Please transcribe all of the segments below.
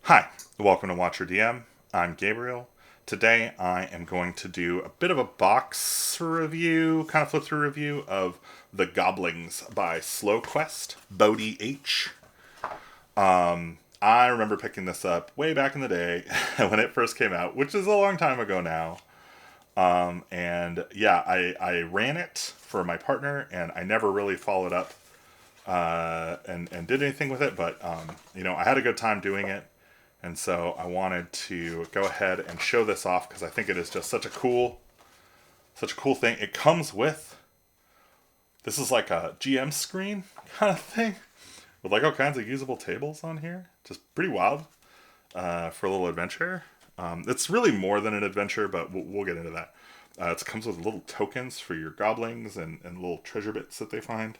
Hi, welcome to Watcher DM. I'm Gabriel. Today I am going to do a bit of a box review, kind of flip through review of The Goblings by Slow Quest, Bodhi H. I remember picking this up way back in the day when it first came out, which is a long time ago now. And yeah, I ran it for my partner, and I never really followed up and did anything with it. But I had a good time doing it, and so I wanted to go ahead and show this off because I think it is just such a cool thing. It comes with this is like a GM screen kind of thing with like all kinds of usable tables on here. Just pretty wild for a little adventure. It's really more than an adventure, but we'll get into that. It comes with little tokens for your goblings and little treasure bits that they find.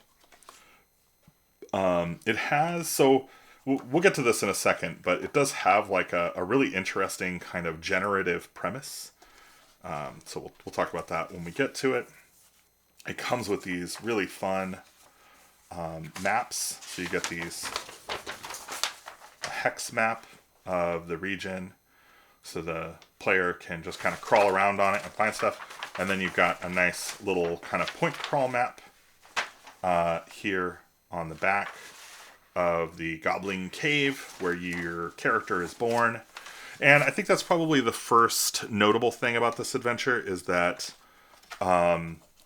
It has so we'll get to this in a second, but it does have like a really interesting kind of generative premise. So we'll talk about that when we get to it. It comes with these really fun maps. So you get these a hex map of the region, so the player can just kind of crawl around on it and find stuff. And then you've got a nice little kind of point crawl map here on the back of the goblin cave where your character is born. And I think that's probably the first notable thing about this adventure is that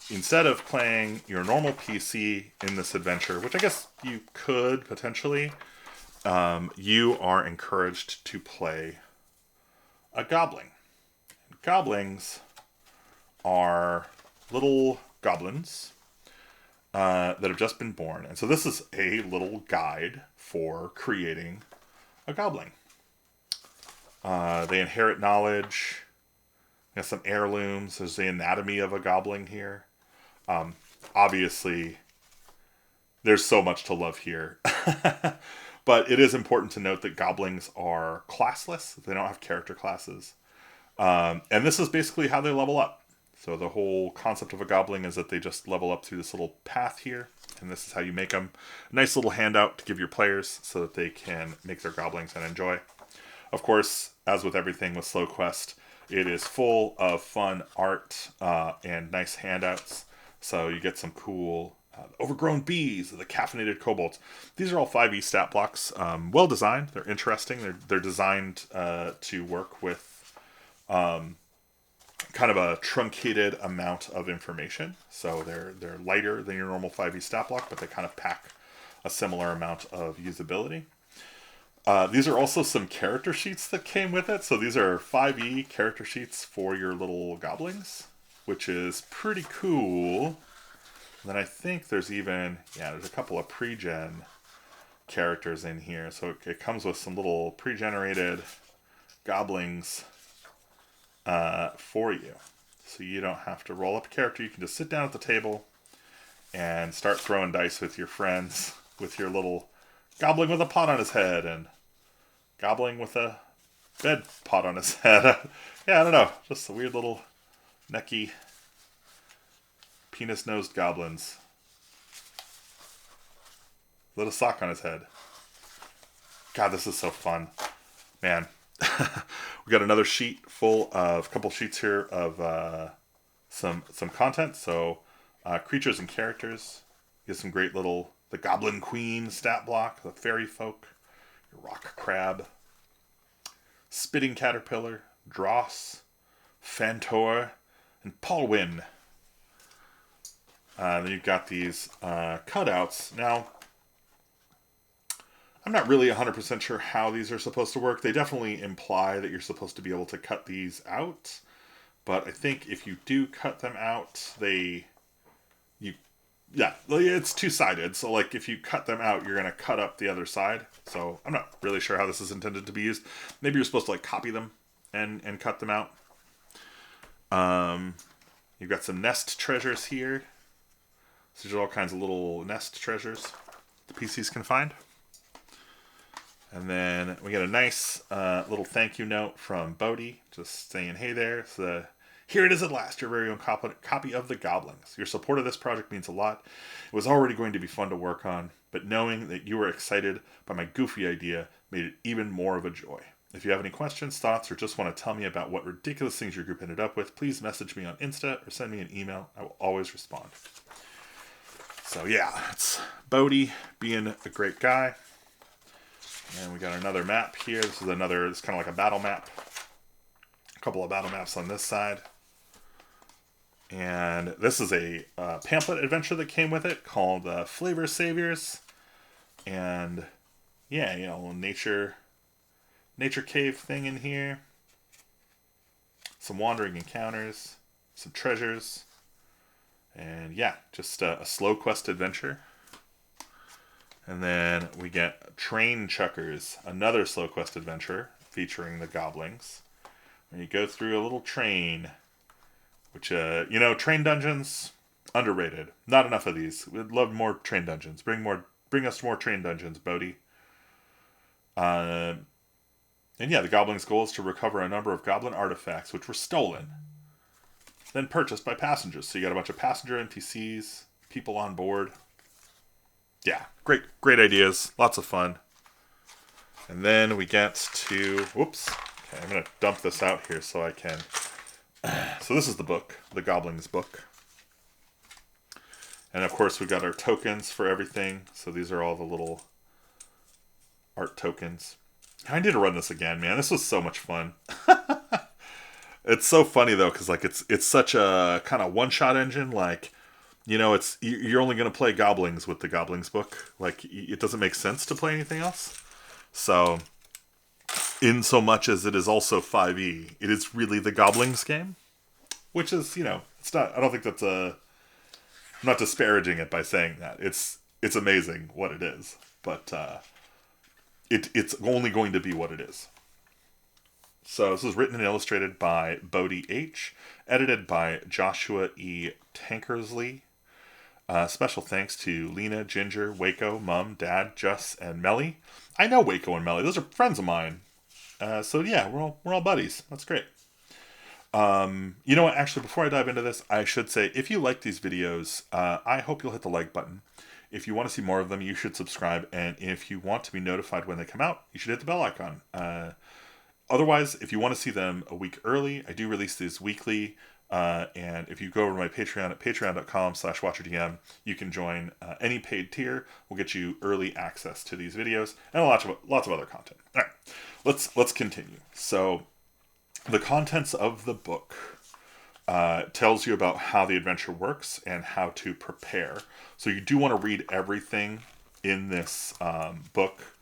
instead of playing your normal PC in this adventure, which I guess you could potentially, you are encouraged to play a goblin. Goblins are little goblins that have just been born. And so this is a little guide for creating a goblin. They inherit knowledge. There's some heirlooms. There's the anatomy of a goblin here. Obviously, there's so much to love here. But it is important to note that goblins are classless. They don't have character classes. And this is basically how they level up. So the whole concept of a goblin is that they just level up through this little path here, and this is how you make them. A nice little handout to give your players so that they can make their goblins and enjoy. Of course, as with everything with Slow Quest, it is full of fun art and nice handouts. So you get some cool overgrown bees, the caffeinated kobolds. These are all 5e stat blocks. Well designed. They're interesting. They're designed to work with kind of a truncated amount of information. So they're lighter than your normal 5e stat block, but they kind of pack a similar amount of usability. These are also some character sheets that came with it. So these are 5e character sheets for your little goblins, which is pretty cool. And then I think there's there's a couple of pre-gen characters in here. So it comes with some little pre-generated goblins for you. So you don't have to roll up a character. You can just sit down at the table and start throwing dice with your friends with your little goblin with a pot on his head and goblin with a bed pot on his head. Yeah, I don't know. Just a weird little necky, penis-nosed goblins. Little sock on his head. God, this is so fun. Man. We got another sheet full of a couple sheets here of some content. So creatures and characters. Get some great little the Goblin Queen stat block, the Fairy Folk, your Rock Crab, Spitting Caterpillar, Dross, Fantor, and Paulwyn. Then you've got these cutouts. Now, I'm not really 100% sure how these are supposed to work. They definitely imply that you're supposed to be able to cut these out. But I think if you do cut them out, it's two-sided. So like if you cut them out, you're going to cut up the other side. So I'm not really sure how this is intended to be used. Maybe you're supposed to like copy them and cut them out. You've got some nest treasures here. So there's all kinds of little nest treasures the PCs can find. And then we get a nice little thank you note from Bodhi, just saying, hey there. So here it is at last, your very own copy of The Goblings. Your support of this project means a lot. It was already going to be fun to work on, but knowing that you were excited by my goofy idea made it even more of a joy. If you have any questions, thoughts, or just want to tell me about what ridiculous things your group ended up with, please message me on Insta or send me an email. I will always respond. So yeah, it's Bodhi being a great guy. And we got another map here. This is it's kind of like a battle map. A couple of battle maps on this side. And this is a pamphlet adventure that came with it called Flavor Saviors. And yeah, you know, a little nature cave thing in here. Some wandering encounters. Some treasures. And yeah, just a slow quest adventure. And then we get Train Chuckers, another slow quest adventure featuring the Goblings. When you go through a little train, which, you know, train dungeons, underrated. Not enough of these. We'd love more train dungeons. Bring us more train dungeons, Bodhi. And yeah, the Goblins' goal is to recover a number of goblin artifacts which were stolen, then purchased by passengers. So you got a bunch of passenger NPCs, people on board. Yeah, great ideas. Lots of fun. And then we get to... Whoops. Okay, I'm going to dump this out here so I can... So this is the book, the Goblings book. And of course we've got our tokens for everything. So these are all the little art tokens. I need to run this again, man. This was so much fun. It's so funny though, because like it's such a kind of one-shot engine. Like, you know, you're only going to play Goblings with the Goblings book. Like, it doesn't make sense to play anything else. So, in so much as it is also 5e, it is really the Goblings game. Which is, you know, it's not... I don't think that's I'm not disparaging it by saying that. It's amazing what it is. But it's only going to be what it is. So, this was written and illustrated by Bodhi H. Edited by Joshua E. Tankersley. Special thanks to Lena, Ginger, Waco, Mum, Dad, Juss, and Melly. I know Waco and Melly. Those are friends of mine. So yeah, we're all buddies. That's great. You know what? Actually, before I dive into this, I should say, if you like these videos, I hope you'll hit the like button. If you want to see more of them, you should subscribe. And if you want to be notified when they come out, you should hit the bell icon. Otherwise, if you want to see them a week early, I do release these weekly. And if you go over to my Patreon at patreon.com/watcherdm, you can join any paid tier. We'll get you early access to these videos and lots of other content. All right, let's continue. So, the contents of the book tells you about how the adventure works and how to prepare. So you do want to read everything in this book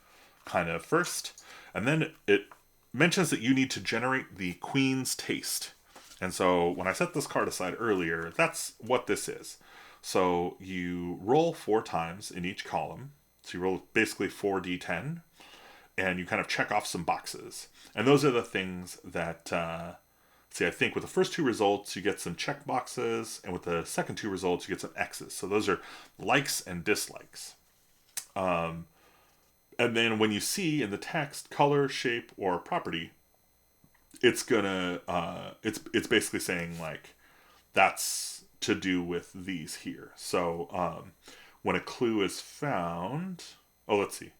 kind of first, and then it mentions that you need to generate the Queen's Taste. And so when I set this card aside earlier, that's what this is. So you roll 4 times in each column. So you roll basically 4d10, and you kind of check off some boxes. And those are the things that, I think with the first 2 results, you get some check boxes, and with the second 2 results, you get some X's. So those are likes and dislikes. And then when you see in the text color, shape, or property, it's gonna it's basically saying like that's to do with these here. So when a clue is found, let's see,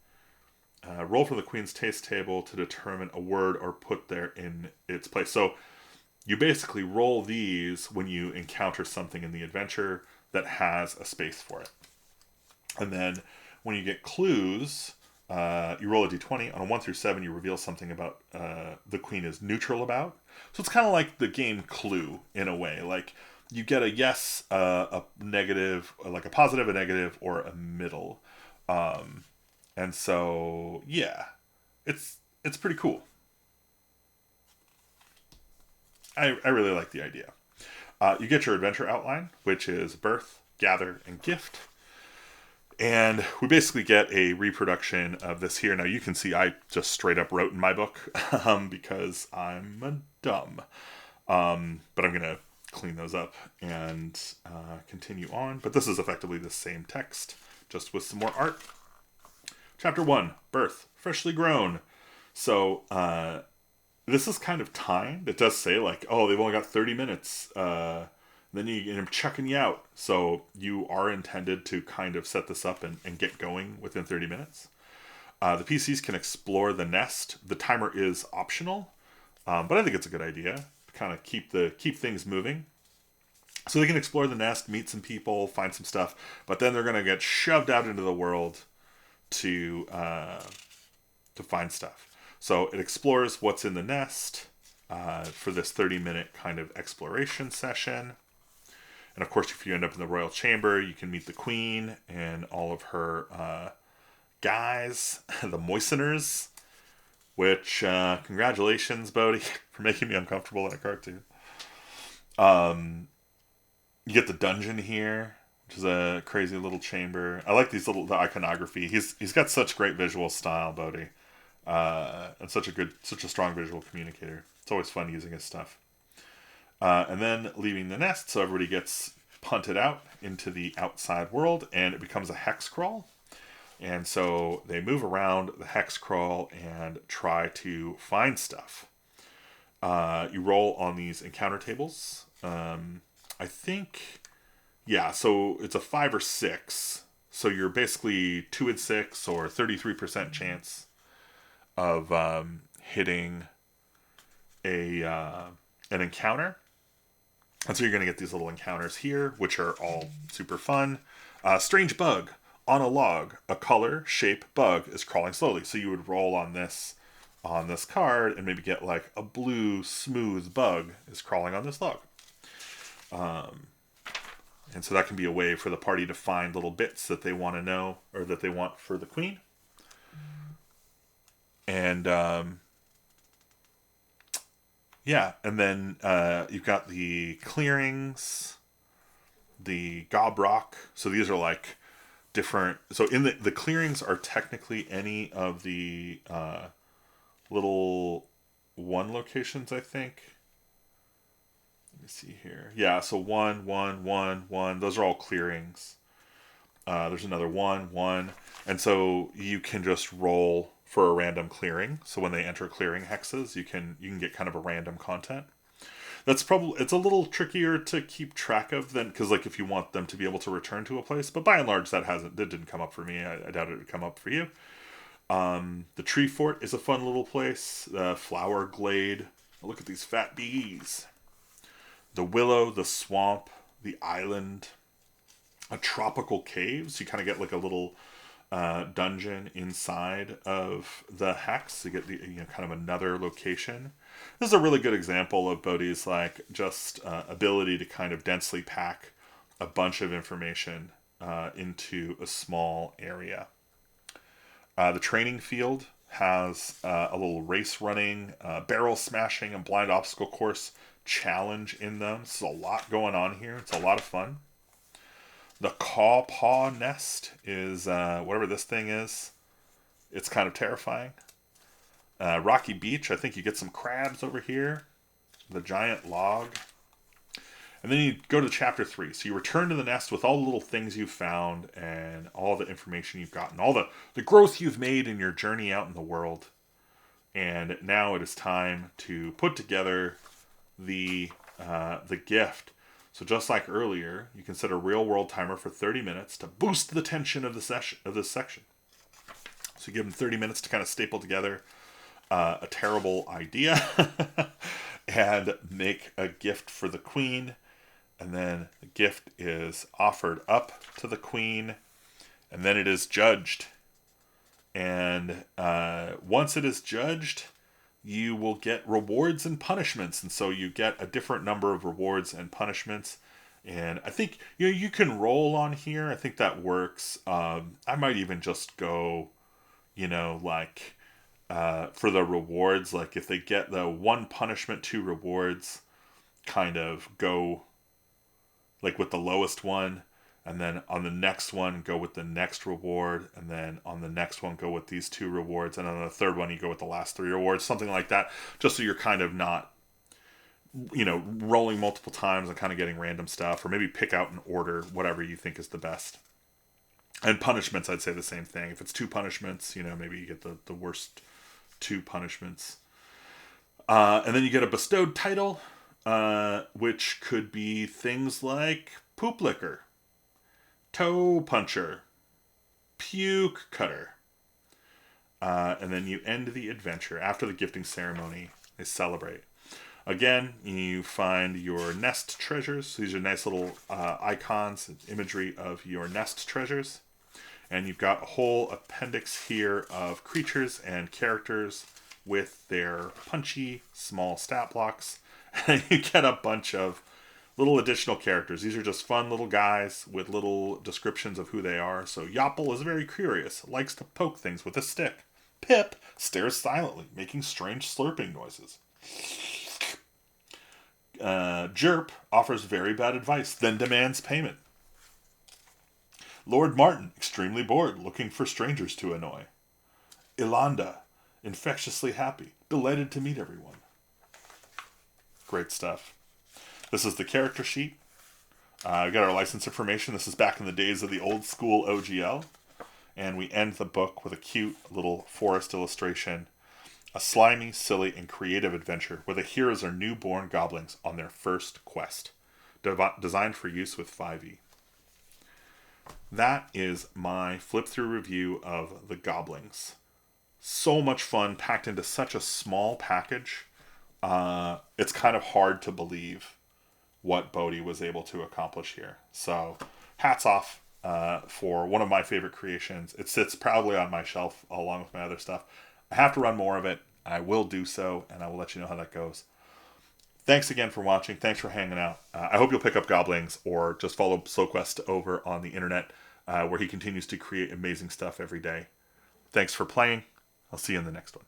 roll from the Queen's Taste table to determine a word or put there in its place. So you basically roll these when you encounter something in the adventure that has a space for it, and then when you get clues, you roll a d20. On a 1 through 7, you reveal something about the queen is neutral about. So it's kind of like the game Clue in a way. Like you get a yes, a negative, like a positive, a negative, or a middle. And so yeah, it's pretty cool. I really like the idea. You get your adventure outline, which is birth, gather, and gift. And we basically get a reproduction of this here. Now you can see I just straight up wrote in my book because I'm a dumb. But I'm going to clean those up and continue on. But this is effectively the same text, just with some more art. Chapter 1, Birth, Freshly Grown. So this is kind of timed. It does say like, oh, they've only got 30 minutes. Then I'm checking you out. So you are intended to kind of set this up and get going within 30 minutes. The PCs can explore the nest. The timer is optional, but I think it's a good idea to kind of keep things moving. So they can explore the nest, meet some people, find some stuff, but then they're going to get shoved out into the world to find stuff. So it explores what's in the nest for this 30-minute kind of exploration session. And of course, if you end up in the royal chamber, you can meet the queen and all of her guys, the moisteners, which, congratulations, Bodhi, for making me uncomfortable in a cartoon. You get the dungeon here, which is a crazy little chamber. I like the iconography. He's got such great visual style, Bodhi, and such a strong visual communicator. It's always fun using his stuff. And then leaving the nest, so everybody gets punted out into the outside world, and it becomes a hex crawl. And so they move around the hex crawl and try to find stuff. You roll on these encounter tables. I think, yeah, so it's a 5 or 6. So you're basically 2 and 6 or 33% chance of hitting an encounter. And so you're going to get these little encounters here, which are all super fun. Strange bug. On a log, a color, shape, bug is crawling slowly. So you would roll on this card and maybe get like a blue, smooth bug is crawling on this log. And so that can be a way for the party to find little bits that they want to know or that they want for the queen. And yeah, and then you've got the clearings, the gobrock. So these are like different. So in the clearings are technically any of the little one locations, I think. Let me see here. Yeah, so 1, 1, 1, 1. Those are all clearings. There's another 1, 1. And so you can just roll for a random clearing. So when they enter clearing hexes, you can get kind of a random content. It's a little trickier to keep track of than, because like if you want them to be able to return to a place, but by and large that didn't come up for me. I doubt it would come up for you. The tree fort is a fun little place. The flower glade. Look at these fat bees. The willow, the swamp, the island, a tropical cave. So you kind of get like a little dungeon inside of the hex. You get the kind of another location. This is a really good example of Bodhi's like just ability to kind of densely pack a bunch of information into a small area. The training field has a little race running, barrel smashing, and blind obstacle course challenge in them. There's a lot going on here. It's a lot of fun. The caw paw nest is whatever this thing is. It's kind of terrifying. Rocky Beach, I think you get some crabs over here. The giant log. And then you go to chapter 3. So you return to the nest with all the little things you've found and all the information you've gotten, all the growth you've made in your journey out in the world. And now it is time to put together the gift. So just like earlier, you can set a real world timer for 30 minutes to boost the tension of this section. So you give them 30 minutes to kind of staple together a terrible idea and make a gift for the queen. And then the gift is offered up to the queen, and then it is judged. And once it is judged, you will get rewards and punishments. And so you get a different number of rewards and punishments. And I think you can roll on here. I think that works. I might even just go, for the rewards. Like if they get the 1 punishment, 2 rewards, kind of go like with the lowest one. And then on the next one, go with the next reward. And then on the next one, go with these 2 rewards. And on the third one, you go with the last 3 rewards. Something like that. Just so you're kind of not, rolling multiple times and kind of getting random stuff. Or maybe pick out an order, whatever you think is the best. And punishments, I'd say the same thing. If it's 2 punishments, maybe you get the worst 2 punishments. And then you get a bestowed title, which could be things like poop licker, toe puncher, puke cutter, And then you end the adventure. After the gifting ceremony, they celebrate. Again, you find your nest treasures. These are nice little icons and imagery of your nest treasures. And you've got a whole appendix here of creatures and characters with their punchy small stat blocks. And you get a bunch of little additional characters. These are just fun little guys with little descriptions of who they are. So Yopple is very curious, likes to poke things with a stick. Pip stares silently, making strange slurping noises. Jerp offers very bad advice, then demands payment. Lord Martin, extremely bored, looking for strangers to annoy. Ilanda, infectiously happy, delighted to meet everyone. Great stuff. This is the character sheet. We got our license information. This is back in the days of the old school OGL. And we end the book with a cute little forest illustration. A slimy, silly, and creative adventure where the heroes are newborn goblins on their first quest. Designed for use with 5e. That is my flip-through review of the Goblings. So much fun, packed into such a small package. It's kind of hard to believe what Bodhi was able to accomplish here. So, hats off for one of my favorite creations. It sits proudly on my shelf along with my other stuff. I have to run more of it. I will do so, and I will let you know how that goes. Thanks again for watching. Thanks for hanging out. I hope you'll pick up Goblings or just follow SloQuest over on the internet where he continues to create amazing stuff every day. Thanks for playing. I'll see you in the next one.